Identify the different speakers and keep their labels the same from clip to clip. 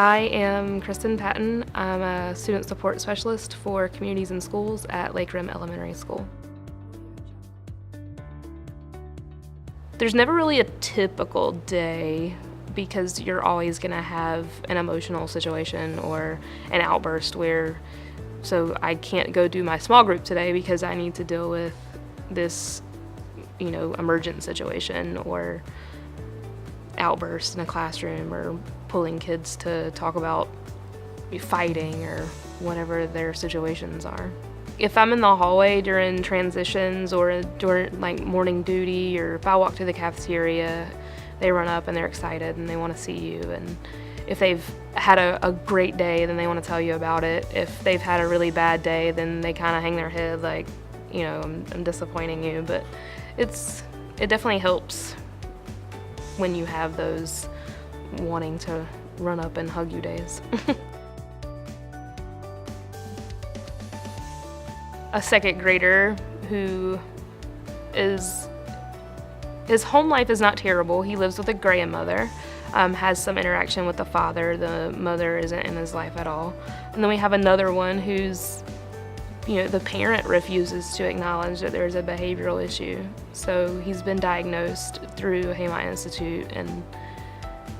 Speaker 1: I am Kristen Patton. I'm a student support specialist for communities and schools at Lake Rim Elementary School. There's never really a typical day because you're always going to have an emotional situation or an outburst so I can't go do my small group today because I need to deal with this, emergent situation or outburst in a classroom or pulling kids to talk about fighting or whatever their situations are. If I'm in the hallway during transitions or during morning duty, or if I walk to the cafeteria, they run up and they're excited and they want to see you. And if they've had a great day, then they want to tell you about it. If they've had a really bad day, then they kind of hang their head like, I'm disappointing you. But it definitely helps when you have those wanting to run up and hug you days. A second grader who his home life is not terrible. He lives with a grandmother, has some interaction with the father. The mother isn't in his life at all. And then we have another one who's, the parent refuses to acknowledge that there's a behavioral issue. So he's been diagnosed through Haymont Institute, and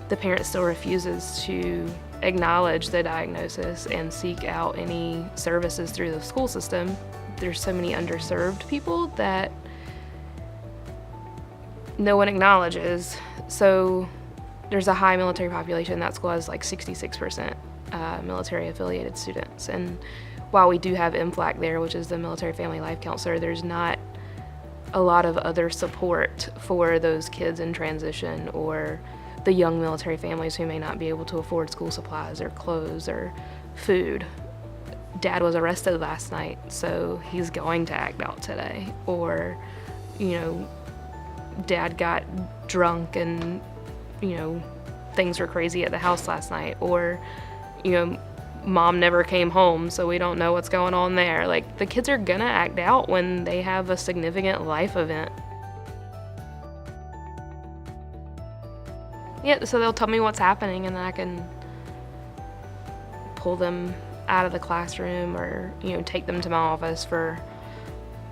Speaker 1: the parent still refuses to acknowledge the diagnosis and seek out any services through the school system. There's so many underserved people that no one acknowledges. So there's a high military population. That school has like 66% military affiliated students. And while we do have MFLAC there, which is the Military Family Life Counselor, there's not a lot of other support for those kids in transition or the young military families who may not be able to afford school supplies or clothes or food. Dad was arrested last night, so he's going to act out today. Or, Dad got drunk and, things were crazy at the house last night. Or, Mom never came home, so we don't know what's going on there. Like, the kids are gonna act out when they have a significant life event. Yeah, so they'll tell me what's happening, and then I can pull them out of the classroom or, take them to my office for,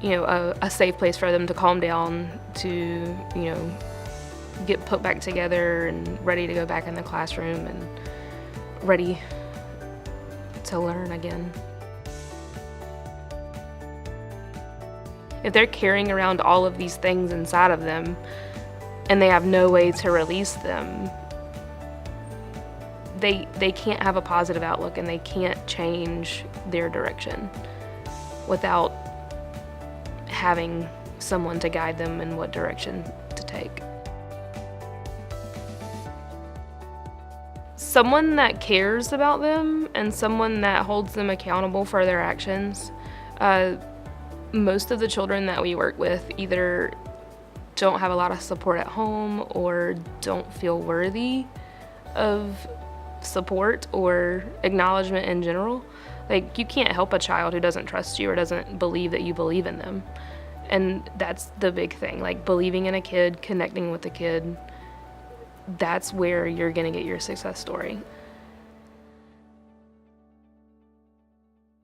Speaker 1: a safe place for them to calm down, to, get put back together and ready to go back in the classroom and ready to learn again. If they're carrying around all of these things inside of them and they have no way to release them, they can't have a positive outlook and they can't change their direction without having someone to guide them in what direction to take. Someone that cares about them and someone that holds them accountable for their actions. Most of the children that we work with either don't have a lot of support at home or don't feel worthy of support or acknowledgement in general. Like, you can't help a child who doesn't trust you or doesn't believe that you believe in them. And that's the big thing, like believing in a kid, connecting with a kid. That's where you're gonna get your success story.